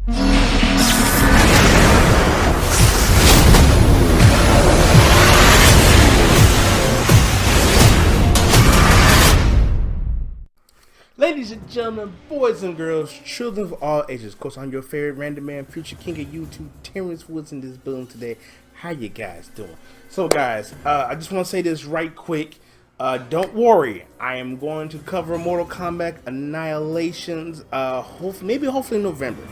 Ladies and gentlemen, boys and girls, children of all ages, of course, I'm your favorite random man, future king of YouTube, Terrence Woods in this building today. How you guys doing? So, guys, I just want to say this right quick. Don't worry, I am going to cover Mortal Kombat Annihilations, hopefully in November.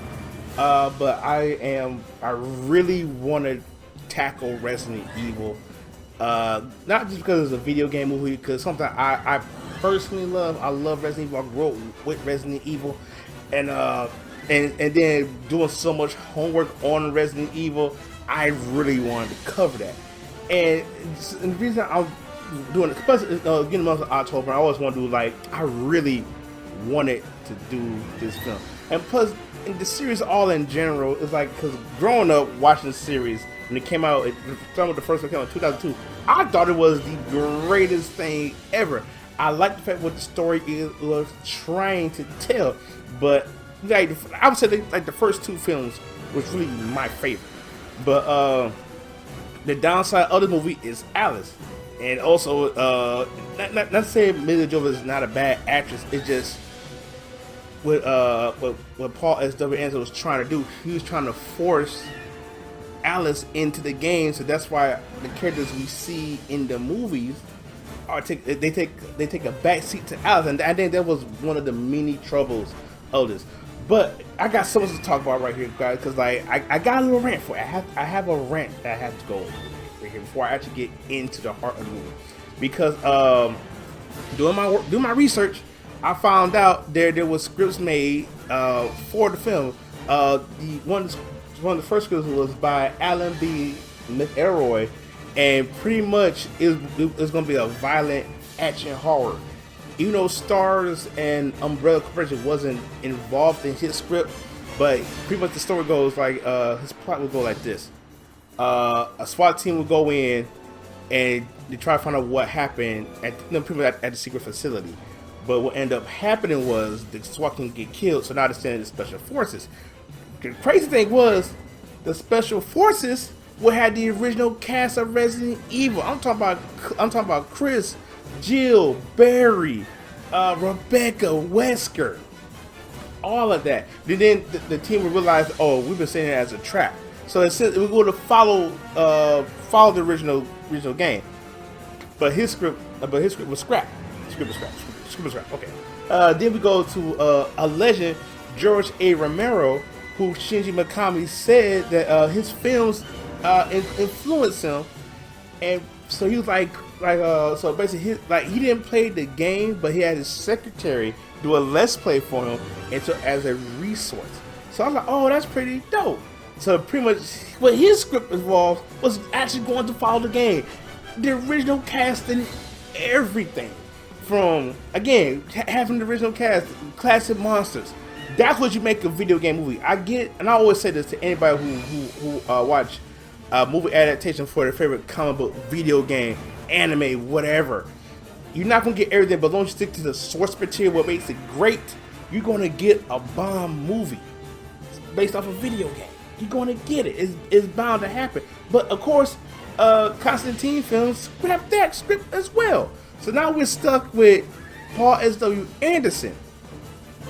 But I really want to tackle Resident Evil. Not just because it's a video game movie, because something I personally love. I love Resident Evil. I grew up with Resident Evil, and then doing so much homework on Resident Evil, I really wanted to cover that. And the reason I'm doing it, especially getting the month of October, I always want to do I really wanted to do this film, and plus in the series all in general, it's because growing up watching the series when it came out, the first one came out in 2002. I thought it was the greatest thing ever. I like the fact what the story was trying to tell, but I would say the first two films was really my favorite. But the downside of the movie is Alice, and also not to say Mila Jovovich is not a bad actress. It's just what Paul S.W. Anderson was trying to do. He was trying to force Alice into the game, so that's why the characters we see in the movies take a back seat to Alice, and I think that was one of the many troubles of this. But I got so much to talk about right here, guys, because I got a little rant for it. I have a rant that I have to go over right here before I actually get into the heart of the movie, because doing my research, I found out there was scripts made for the film. One of the first scripts was by Alan B. McElroy, and pretty much it's going to be a violent action horror. Even though Stars and Umbrella Corporation wasn't involved in his script, but pretty much the story goes his plot would go like this: a SWAT team would go in and they try to find out what happened pretty much at the secret facility. But what ended up happening was the SWAT team get killed, so now they're sending the special forces. The crazy thing was, the special forces would have the original cast of Resident Evil. I'm talking about Chris, Jill, Barry, Rebecca, Wesker, all of that. Then the team would realize, oh, we've been saying it as a trap. So we're going to follow the original game. But his script was scrapped. Script was scrapped. Okay. Then we go to a legend, George A. Romero, who Shinji Mikami said that his films influenced him, and so he was so basically he didn't play the game, but he had his secretary do a let's play for him, and so as a resource. So I was like, oh, that's pretty dope. So pretty much what his script involved was actually going to follow the game, the original cast and everything, from again having the original cast, classic monsters. That's what you make a video game movie. I get, and I always say this to anybody who watch movie adaptation for their favorite comic book, video game, anime, whatever. You're not gonna get everything, but don't stick to the source material. What makes it great, you're gonna get a bomb movie based off a video game. You're gonna get it. It's bound to happen. But of course, Constantine films have that script as well. So now we're stuck with Paul S.W. Anderson.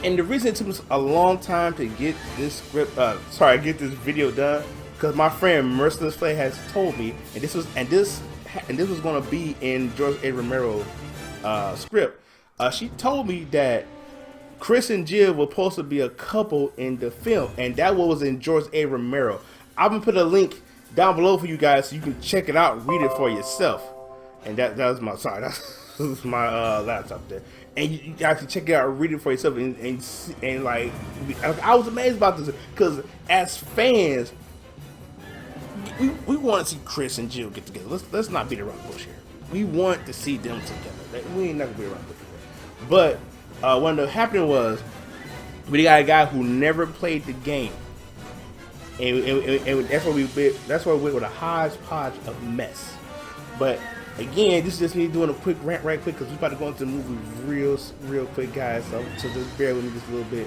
And the reason it took us a long time to get this video done, because my friend Merciless Flay has told me, and this was going to be in George A. Romero's script. She told me that Chris and Jill were supposed to be a couple in the film, and that was in George A. Romero. I'm gonna put a link down below for you guys so you can check it out, read it for yourself. And that was my my laptop there. And you guys can check it out, read it for yourself, and I was amazed about this, because as fans, we want to see Chris and Jill get together. Let's not beat around the bush here. We want to see them together. We ain't never beat around the bush here. But what ended up happening was, we got a guy who never played the game, and that's why we went with a hodgepodge of mess. But again, this is just me doing a quick rant right quick, because we're about to go into the movie real quick, guys. So just bear with me just a little bit.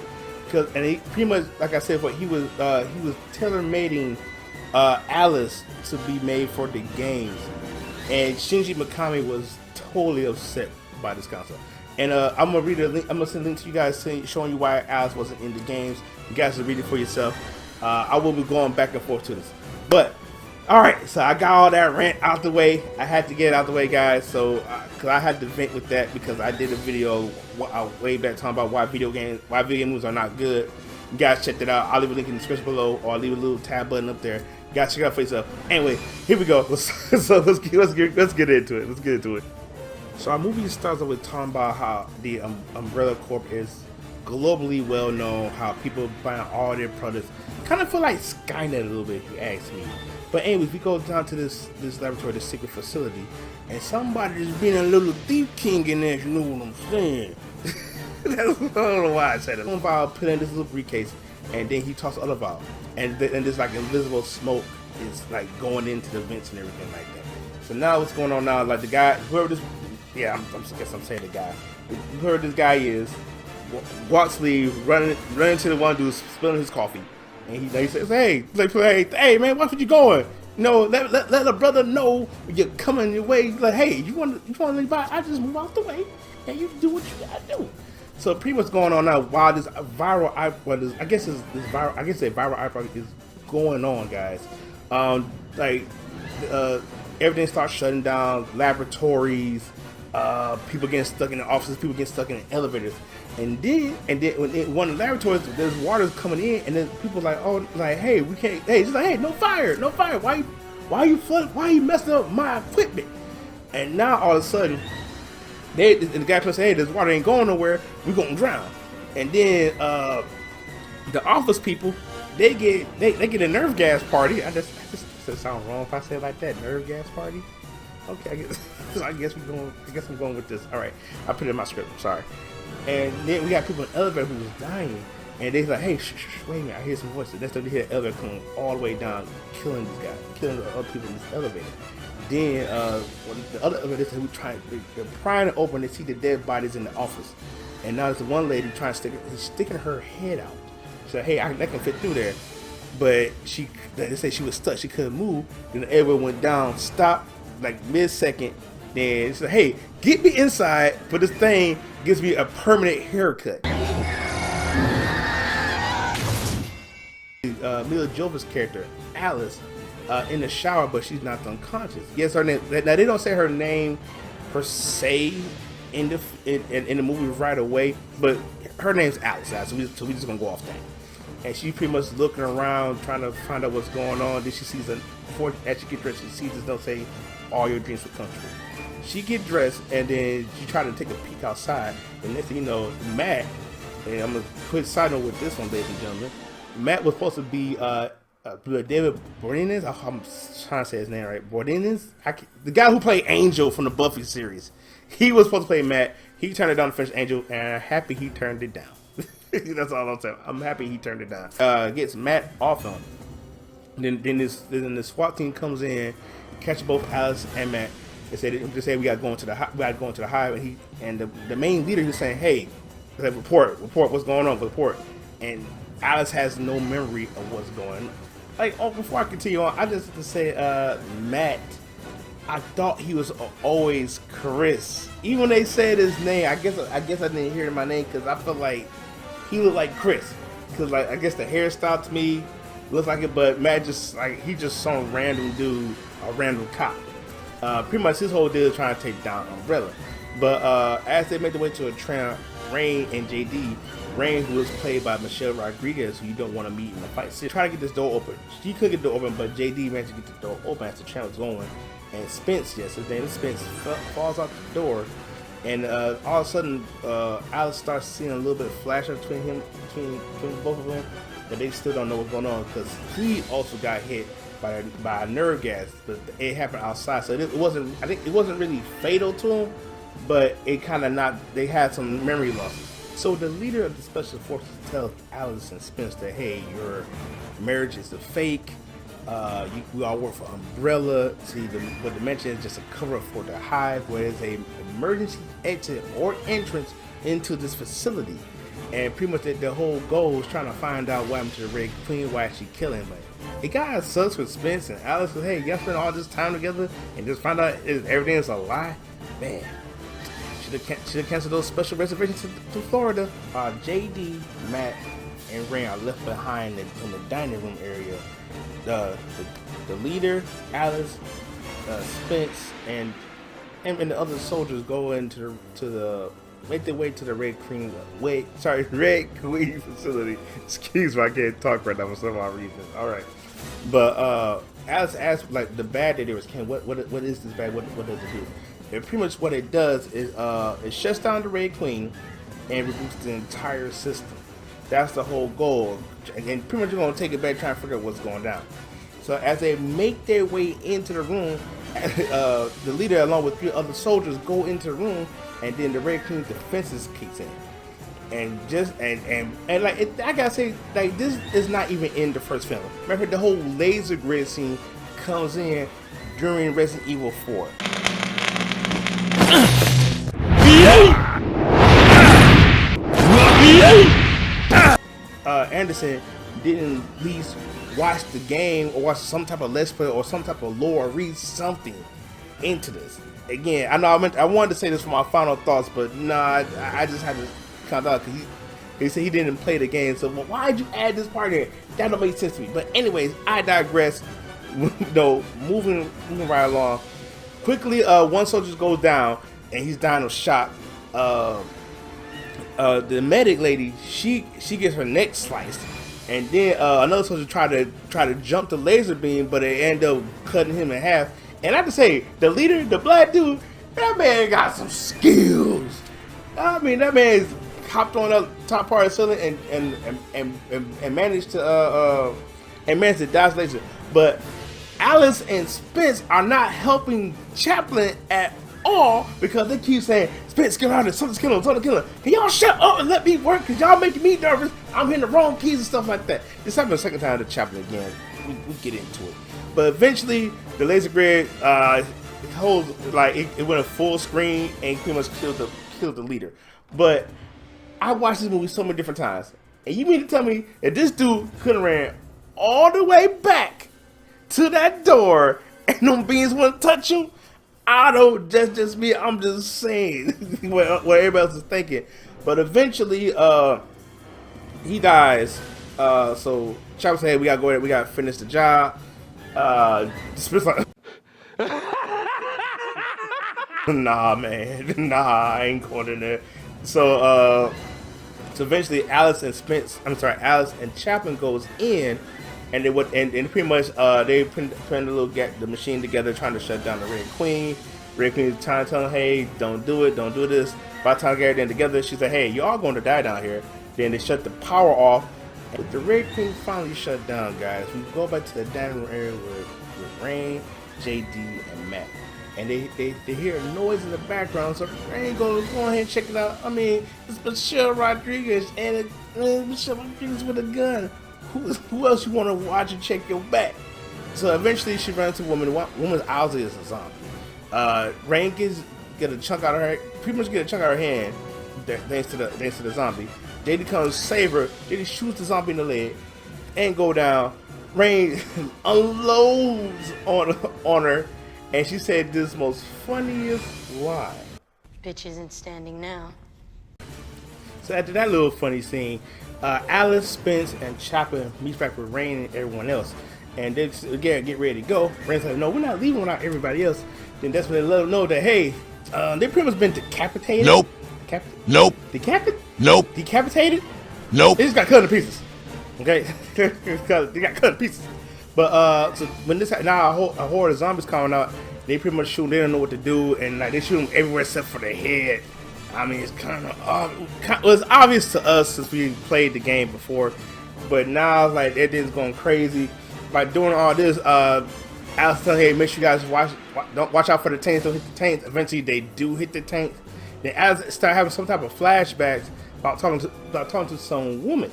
Cause and he pretty much, like I said, he was tailor-making Alice to be made for the games, and Shinji Mikami was totally upset by this concept. And I'm gonna read a link. I'm gonna send a link to you guys showing you why Alice wasn't in the games. You guys can read it for yourself. I will be going back and forth to this, but all right. So I got all that rant out the way. I had to get it out the way, guys. So because I had to vent with that because I did a video way back talking about why video games are not good. You guys check that out. I'll leave a link in the description below, or I'll leave a little tab button up there. You guys check it out for yourself. Anyway, here we go. So let's get into it. Let's get into it. So our movie starts off with talking about how the Umbrella Corp is globally well known, how people buying all their products. Kind of feel like Skynet a little bit, if you ask me. But anyways, we go down to this laboratory, this secret facility, and somebody is being a little thief king in there, you know what I'm saying? I don't know why I said it. One vial put in this little briefcase, and then he tossed the other vial. And this like invisible smoke is like going into the vents and everything like that. So now what's going on now, like the guy, whoever this, yeah, I guess I'm saying the guy, whoever this guy is, walks running to the one dude spilling his coffee. And he says, hey man, where you going? No, let a brother know you're coming your way. Like, hey, you want to leave by? I just move out the way, and you do what you gotta do. So pretty much going on now while this viral outbreak is going on, guys. Everything starts shutting down. Laboratories, people getting stuck in the offices, people getting stuck in the elevators. And then when one of the laboratories, there's water coming in, and then people like, oh, like, hey, we can't. Hey, it's like, hey, no fire. Why you messing up my equipment? And now all of a sudden, the guy says, hey, this water ain't going nowhere. We gonna drown. And then the office people, they get a nerve gas party. I just does it sound wrong if I say it like that? Nerve gas party. Okay, I guess I'm going with this. All right, I put it in my script. I'm sorry. And then we got people in the elevator who was dying, and they're like, "Hey, wait a minute! I hear some voices." That's when they hear the elevator coming all the way down, killing this guy, killing the other people in this elevator. Then the other elevator, they're prying it open. They see the dead bodies in the office, and now there's one lady sticking her head out. She said, "Hey, I can fit through there," but they say she was stuck. She couldn't move. Then the elevator went down, stopped like mid-second. Then she said, "Hey, get me inside for this thing gives me a permanent haircut." Mila Jovovich's character, Alice, in the shower, but she's not unconscious. Yes, her name. Now they don't say her name per se in the movie right away, but her name's Alice. So we just gonna go off that. And she pretty much looking around, trying to find out what's going on. Then she sees before as she gets dressed, she sees this note say, "All your dreams will come true." She get dressed, and then she try to take a peek outside. And next thing you know, Matt, and I'm gonna put a side note with this one, ladies and gentlemen. Matt was supposed to be David Boreanaz. I'm trying to say his name right. Boreanaz, the guy who played Angel from the Buffy series. He was supposed to play Matt. He turned it down to finish Angel, and I'm happy he turned it down. That's all I'm saying. I'm happy he turned it down. Gets Matt off him. Then the SWAT team comes in, catch both Alice and Matt. They say we got going to the hive, and the main leader was saying, "Hey, report, what's going on? Report." And Alice has no memory of what's going on. Like, before I continue on, I just have to say, Matt, I thought he was always Chris. Even when they said his name, I guess I didn't hear my name because I felt like he looked like Chris. Because like I guess the hairstyle to me looks like it, but Matt he just some random dude, a random cop. Pretty much his whole deal is trying to take down Umbrella. But as they make their way to a train, Rain and JD, Rain, who is played by Michelle Rodriguez, who you don't want to meet in the fight, so try to get this door open. She couldn't get the door open, but JD managed to get the door open as the train was going. And Spence, Spence falls out the door, and all of a sudden, Alice starts seeing a little bit of flash between both of them, but they still don't know what's going on because he also got hit by a nerve gas, but it happened outside, so it wasn't. I think it wasn't really fatal to him, but it kind of not. They had some memory loss. So the leader of the special forces tells Alice and Spence that, hey, your marriage is a fake. We all work for Umbrella. See, what the mention is just a cover for the hive, where there's a emergency exit or entrance into this facility. and pretty much the whole goal is trying to find out what happened to the Red Queen, why she killing him. It got sucks with Spence and Alice. Hey, y'all spent all this time together and just find out everything is a lie. Man, should have canceled those special reservations to Florida. JD, Matt, and Rain are left behind in the dining room area. The leader, Alice, Spence, and the other soldiers go into the make their way to the Red Queen facility. Excuse me, I can't talk right now for some odd reason. All right, but Alice asked like the bad that there was Ken. What is this bad? What does it do? And pretty much what it does is it shuts down the Red Queen and reboots the entire system. That's the whole goal, and pretty much you're gonna take it back, trying to figure out what's going down. So as they make their way into the room, the leader along with 3 other soldiers go into the room, and then the Red Queen's defenses kicks in, and like I gotta say, like this is not even in the first film. Remember, the whole laser grid scene comes in during Resident Evil 4. Anderson didn't at least watch the game or watch some type of let's play or some type of lore or read something into this. Again, I know I wanted to say this for my final thoughts, but nah, I just had to count out because he said he didn't play the game. So why'd you add this part here? That don't make sense to me. But anyways, I digress. Moving right along. Quickly, one soldier goes down and he's dying of shock. The medic lady, she gets her neck sliced, and then another soldier try to jump the laser beam, but it ended up cutting him in half. And I have to say, the leader, the black dude, that man got some skills. I mean, that man's hopped on the top part of the ceiling and managed to dodge laser. But Alice and Spence are not helping Chaplin at all because they keep saying, Spence, get out of there, something's killing him, something's killing him. Can y'all shut up and let me work? Because y'all making me nervous. I'm hitting the wrong keys and stuff like that. This happened the second time to Chaplin again. We get into it. But eventually, the laser grid holds, like, it went a full screen and pretty much killed the leader. But I watched this movie so many different times. And you mean to tell me that this dude could have ran all the way back to that door and them beans wouldn't touch him? I don't, just me, I'm just saying what everybody else is thinking. But eventually, he dies. So Chopper said, hey, we gotta go there, we gotta finish the job. Like, nah, man, nah, I ain't going in there. So eventually Alice and Chaplin goes in, and they would, and pretty much they put the machine together, trying to shut down the Red Queen. Red Queen's trying to tell them, hey, don't do it, don't do this. By the time they get everything together, she's like, hey, y'all going to die down here. Then they shut the power off. But the Red Queen finally shut down, guys. We go back to the dining room area with Rain, JD, and Matt. And they hear a noise in the background, so Rain goes, go ahead and check it out. I mean, it's Michelle Rodriguez, and Michelle Rodriguez with a gun. Who else you want to watch and check your back? So eventually she runs into a woman. Woman's obviously is a zombie. Rain get a chunk out of her, pretty much get a chunk out of her hand, thanks to the zombie. JD comes save her. JD shoots the zombie in the leg and go down. Rain unloads on her, and she said this most funniest line. Bitch isn't standing now. So after that little funny scene, Alice, Spence, and Chopper meets back with Rain and everyone else, and they again get ready to go. Rain's like, no, we're not leaving without everybody else. Then that's when they let them know that, hey, they pretty much been decapitated. Nope. Nope. Nope. Decapitated? Nope. They just got cut into pieces. Okay? They got cut into pieces. But so when now a horde of zombies coming out, they pretty much shoot. They don't know what to do, and like they shoot them everywhere except for their head. I mean, it's kind of it's obvious to us since we played the game before, but now like everything's going crazy. By doing all this, Alice telling, hey, make sure you guys watch out for the tanks. Don't hit the tanks. Eventually, they do hit the tanks. Then Alice start having some type of flashbacks about talking to some woman.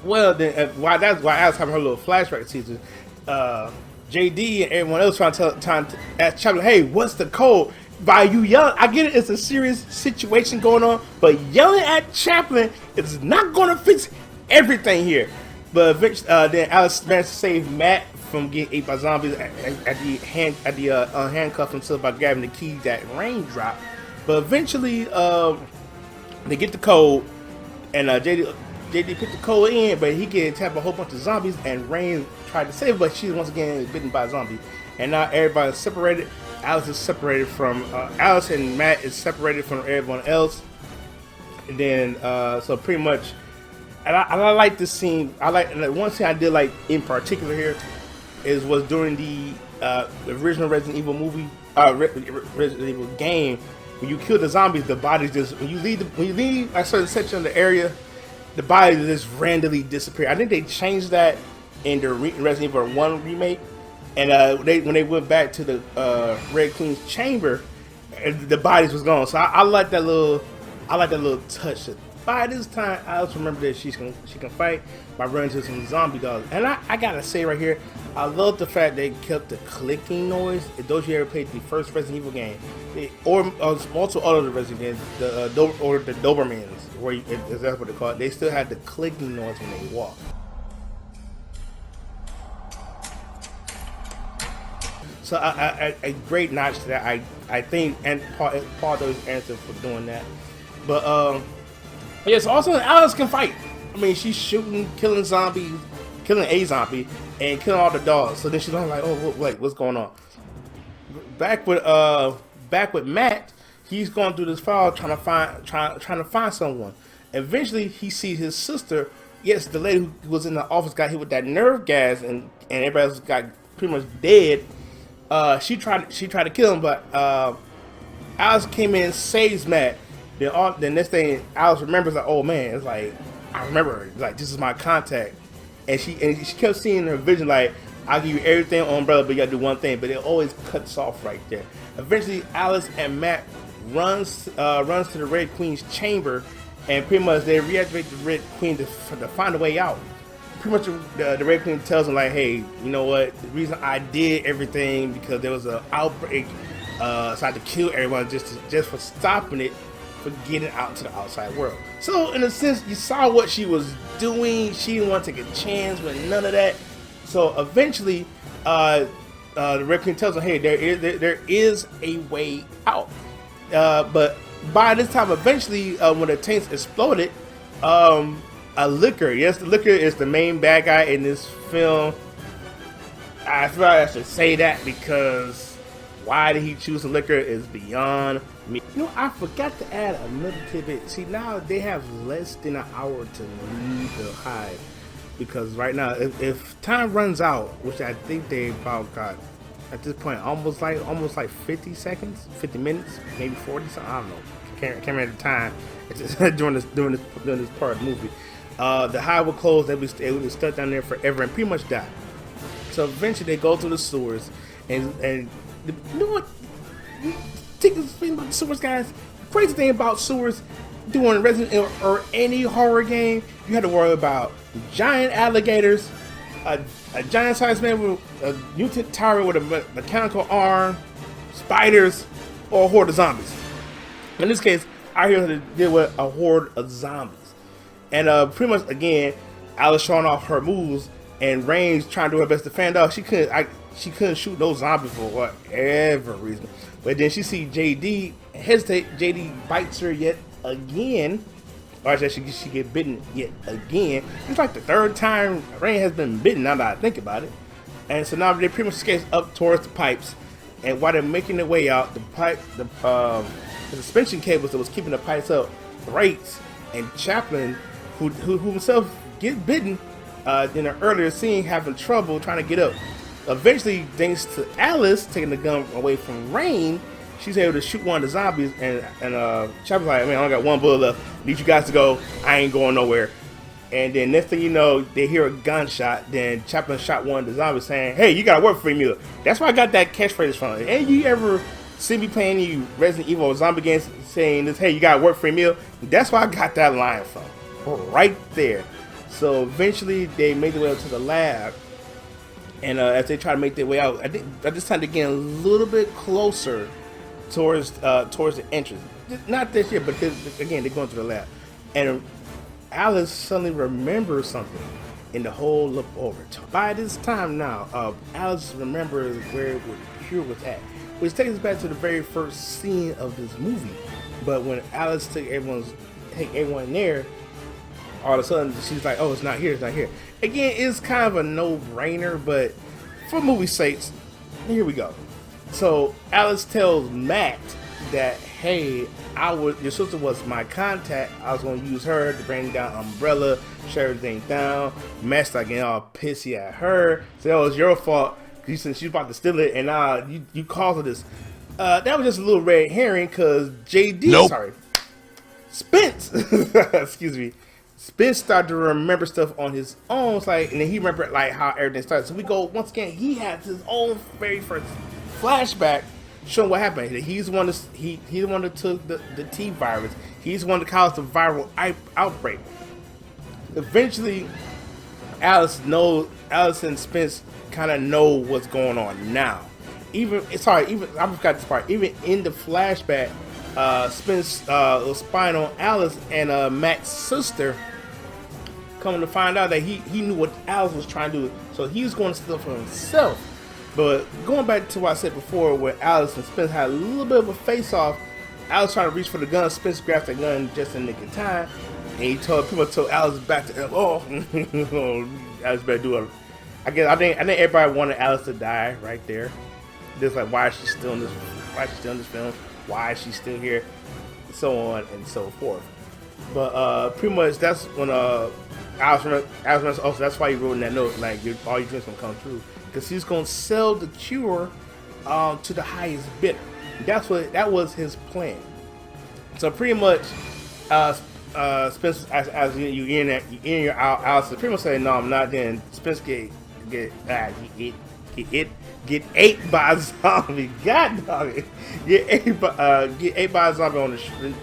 Well, then that's why Alice having her little flashback season. JD and everyone else trying to ask Chaplin, hey, what's the code? By you yelling, I get it, it's a serious situation going on, but yelling at Chaplin It's not gonna fix everything here. But then Alice managed to save Matt from getting ate by zombies at the handcuff himself by grabbing the key that Rain dropped. But eventually, they get the code, and JD put the code in, but he get tapped a whole bunch of zombies, and Rain tried to save her, but she's once again bitten by a zombie. And now everybody's separated. Alice is separated from Alice and Matt is separated from everyone else. And then so pretty much, and I like this scene. One scene I did like in particular here was during the original Resident Evil movie, Resident Evil game. When you kill the zombies, the bodies just when you leave a certain section of the area, the bodies just randomly disappear. I think they changed that in the Resident Evil 1 remake, and when they went back to the Red Queen's chamber, the bodies was gone. So I like that little touch. By this time, I also remember that she can fight by running into some zombie dogs. And I gotta say right here, I love the fact they kept the clicking noise. If those of you ever played the first Resident Evil game, or also all of the Resident games, the Dobermans, if that's what they call it, they still had the clicking noise when they walk. So a great notch to that. I think, and Paul does answer for doing that. But yes, also Alice can fight. I mean, she's shooting, killing a zombie, and killing all the dogs. So then she's like, oh wait, what's going on? Back with Matt, he's going through this file trying to find someone. Eventually, he sees his sister. Yes, the lady who was in the office got hit with that nerve gas, and everybody else got pretty much dead. She tried to kill him, but Alice came in and saves Matt. Then next thing Alice remembers, like, oh man, it's like I remember her. Like, this is my contact, and she kept seeing her vision like, I'll give you everything on Umbrella, but you gotta do one thing. But it always cuts off right there. Eventually, Alice and Matt runs to the Red Queen's chamber, and pretty much they reactivate the Red Queen to find a way out. Pretty much the Red Queen tells them like, hey, you know what? The reason I did everything because there was an outbreak, so I had to kill everyone just for stopping it. Getting out to the outside world. So in a sense, you saw what she was doing. She didn't want to take a chance with none of that. So eventually, the Red Queen tells her, "Hey, there is a way out." But by this time, eventually, when the tanks exploded, a liquor. Yes, the liquor is the main bad guy in this film. I feel like I should say that because why did he choose the liquor is beyond me. You know, I forgot to add another tidbit. See, now they have less than an hour to leave the hive, because right now, if time runs out, which I think they about got at this point almost like 50 seconds, 50 minutes, maybe 40 something. I don't know. Can't remember the time. It's just during this part of the movie. The hive will close. They would be stuck down there forever and pretty much die. So eventually they go through the sewers, and you know what? Take this thing about the sewers, guys. Crazy thing about sewers, doing Resident Evil or any horror game, you had to worry about giant alligators, a giant-sized man with a mutant tower with a mechanical arm, spiders, or a horde of zombies. In this case, I here to deal with a horde of zombies, and pretty much again, Alice showing off her moves, and Rain's trying to do her best to fend off. She couldn't shoot those zombies for whatever reason. But then she see JD hesitate. JD bites her yet again. Or actually, she get bitten yet again. It's like the third time Rain has been bitten, now that I think about it. And so now they pretty much escape up towards the pipes. And while they're making their way out, the suspension cables that was keeping the pipes up breaks. And Chaplin, who himself get bitten in an earlier scene, having trouble trying to get up. Eventually, thanks to Alice taking the gun away from Rain, she's able to shoot one of the zombies, and Chaplin's like, man, I only got one bullet left. Need you guys to go. I ain't going nowhere. And then next thing you know, they hear a gunshot. Then Chaplin shot one of the zombies saying, hey, you gotta work for me. That's where I got that catchphrase from. And you ever see me playing you Resident Evil or zombie games saying this, hey, you gotta work for me? That's where I got that line from. Right there. So eventually, they made their way up to the lab. And as they try to make their way out, I think at this time they're getting a little bit closer towards the entrance. Not this year, but again, they're going to the lab. And Alice suddenly remembers something, and the whole look over. By this time now, Alice remembers where Cure was at, which takes us back to the very first scene of this movie. But when Alice take everyone there, all of a sudden she's like, "Oh, it's not here, it's not here." Again, it's kind of a no-brainer, but for movie sakes, here we go. So Alice tells Matt that, "Hey, your sister was my contact. I was going to use her to bring down Umbrella, shut everything down." Matt's like getting all pissy at her. So that was your fault. You said she was about to steal it, and you caused her this. That was just a little red herring, because Spence, excuse me, Spence started to remember stuff on his own. It's like, and then he remembered like how everything started. So we go once again. He has his own very first flashback showing what happened. He's the one that took the T virus. He's the one that caused the viral outbreak. Eventually, Alice and Spence kind of know what's going on now. I forgot this part. Even in the flashback, Spence was spying on Alice and Matt's sister. Coming to find out that he knew what Alice was trying to do, so he was going to steal for himself. But going back to what I said before, where Alice and Spence had a little bit of a face-off, Alice trying to reach for the gun. Spence grabs the gun just in the nick of time, and he told Alice back to him. Alice better do it. I think everybody wanted Alice to die right there. Just like, why is she still in this? Why is she still in this film? Why is she still here? So on and so forth. But pretty much that's when Alice also, that's why he wrote in that note, like, all your dreams gonna come true, because he's gonna sell the cure to the highest bidder. That was his plan. So pretty much, Spence, as you in your Alice pretty much say, "No, I'm not." Then Spence get ate by a zombie. God dog it. Get ate by a zombie on the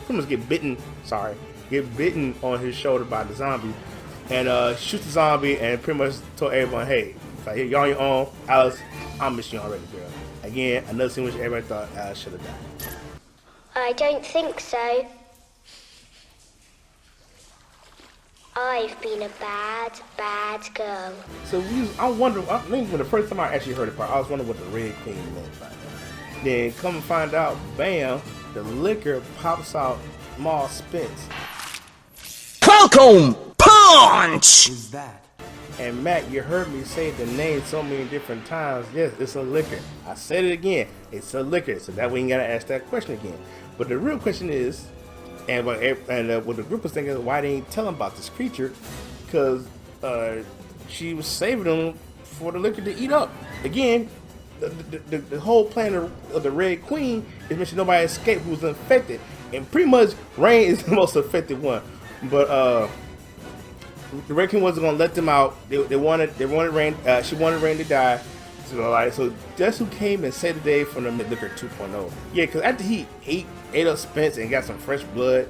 pretty much get bitten on his shoulder by the zombie, and shoots the zombie, and pretty much told everyone, "Hey, like, you're on your own, Alice. I'm missing you already, girl." Again, another scene which everybody thought Alice should have died. I don't think so. I've been a bad, bad girl. So I think when the first time I actually heard it, I was wondering what the Red Queen meant by that. Then come and find out, bam, the liquor pops out Maul Spence. Falcon Punch! Who's that? And Matt, you heard me say the name so many different times. Yes, it's a liquor. I said it again. It's a liquor. So that way you gotta ask that question again. But the real question is, and what the group was thinking, why they ain't tell him about this creature? Because she was saving them for the liquor to eat up. Again, the whole plan of the Red Queen is making sure nobody escaped who was infected, and pretty much Rain is the most affected one. But the Red Queen wasn't gonna let them out. They wanted Rain. She wanted Rain to die. So that's who came and saved the day from the Liquor 2.0. Yeah, because after he ate up Spence and got some fresh blood,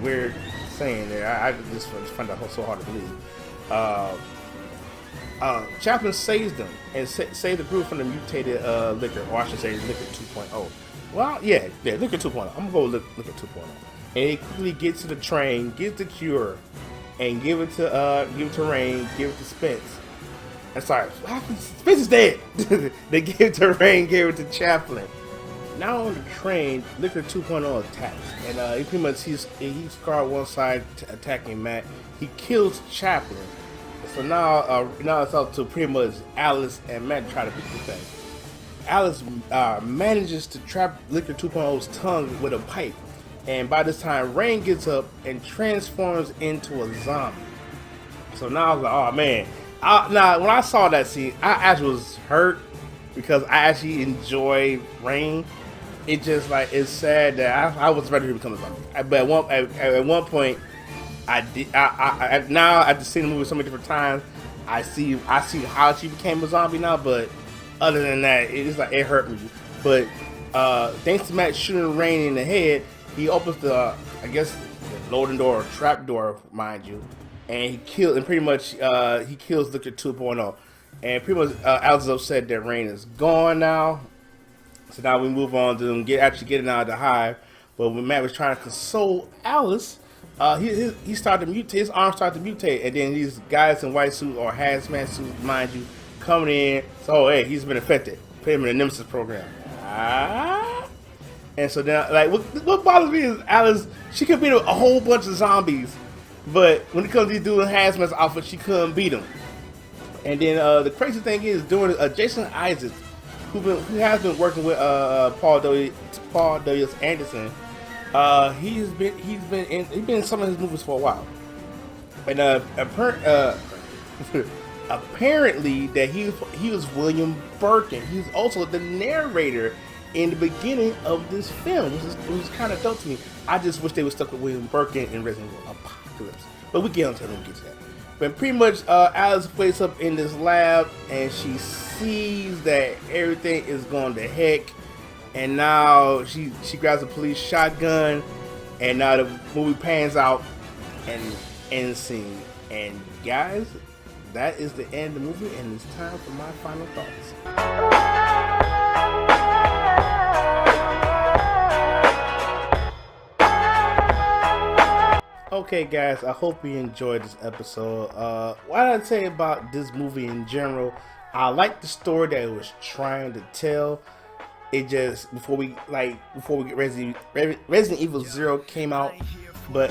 weird saying there. I just find that so hard to believe. Chaplin saves them and saved the group from the mutated liquor, or I should say Liquor 2.0. Well, yeah, Liquor 2.0. I'm gonna go with Liquor 2.0. And he quickly gets to the train, gets the cure, and give it to Rain, give it to Spence. I'm sorry, Spence is dead. They gave it to Rain, gave it to Chaplin. Now on the train, Liquor 2.0 attacks, and he pretty much he's scarred one side attacking Matt. He kills Chaplin. So now it's up to pretty much Alice and Matt to try to beat the thing. Alice manages to trap Liquor 2.0's tongue with a pipe, and by this time Rain gets up and transforms into a zombie. So now I was like, oh man. Now when I saw that scene, I actually was hurt because I actually enjoy Rain. It just like, it's sad that I was ready to become a zombie. But at one point, I did. Now after seeing the movie so many different times, I see how she became a zombie now. But other than that, it's like it hurt me. But thanks to Matt shooting Rain in the head, he opens the loading door or trap door, mind you, and he kills Liquor 2.0. And pretty much Alice is upset that Rain is gone now. So now we move on to them getting out of the hive. But when Matt was trying to console Alice, he started to mutate. His arm started to mutate, and then these guys in white suits or hazmat suits, mind you, coming in. So hey, he's been affected. Put him in the Nemesis program. And so now, like, what bothers me is Alice. She could beat a whole bunch of zombies, but when it comes to these dudes in hazmat outfit, she couldn't beat them. And then the crazy thing is, doing Jason Isaacs, who has been working with Paul W. Anderson. He's been in some of his movies for a while, and apparently that he was William Birkin. He's also the narrator in the beginning of this film, which is kind of dope to me. I just wish they would stuck with William Birkin in Resident Evil Apocalypse, but we get on to that when we get to that. But pretty much, Alice wakes up in this lab and she sees that everything is going to heck. And now she grabs a police shotgun, and now the movie pans out and ends scene. And guys, that is the end of the movie, and it's time for my final thoughts. Okay guys, I hope you enjoyed this episode. What I'd say about this movie in general, I like the story that it was trying to tell. It just before we get Resident Evil 0 came out, but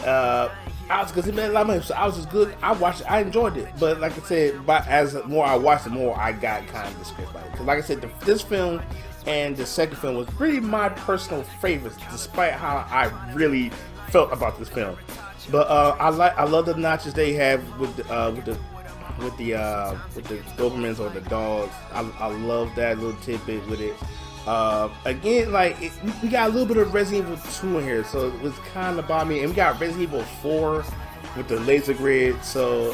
because it made a lot of money, so I was just good. I watched it, I enjoyed it, but like I said, as more I watched it, more I got kind of discouraged by it. Because like I said, this film and the second film was really my personal favorites, despite how I really felt about this film. But I love the notches they have with the Dobermans or the dogs. I love that little tidbit with it. Again, like we got a little bit of Resident Evil 2 in here, so it was kind of about me. And we got Resident Evil 4 with the laser grid, so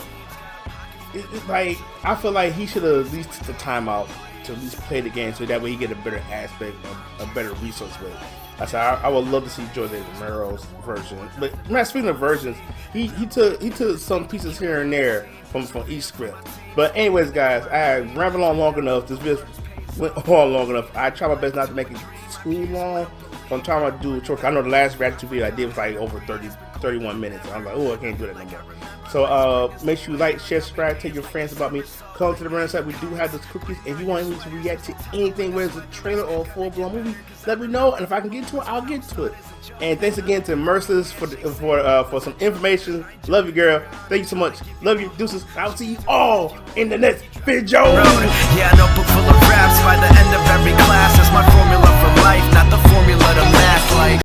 it's like I feel like he should have at least took the time out to at least play the game, so that way he get a better aspect, a better resource with it. I would love to see Jose Romero's version. But speaking of versions, he took some pieces here and there from each script. But anyways, guys, I rambled on long enough. This video went on long enough. I try my best not to make it too long. So I'm trying to do a short. I know the last reaction video I did was like over 31 minutes. I'm like, oh, I can't do that anymore. So make sure you like, share, subscribe, tell your friends about me. Come to the Random Site. We do have those cookies. If you want me to react to anything, whether it's a trailer or a full-blown movie, let me know. And if I can get to it, I'll get to it. And thanks again to Merciless for some information. Love you, girl. Thank you so much. Love you, deuces. I'll see you all in the next video. Yeah, a notebook full of raps by the end of every class. That's my formula for life, not the formula to math like.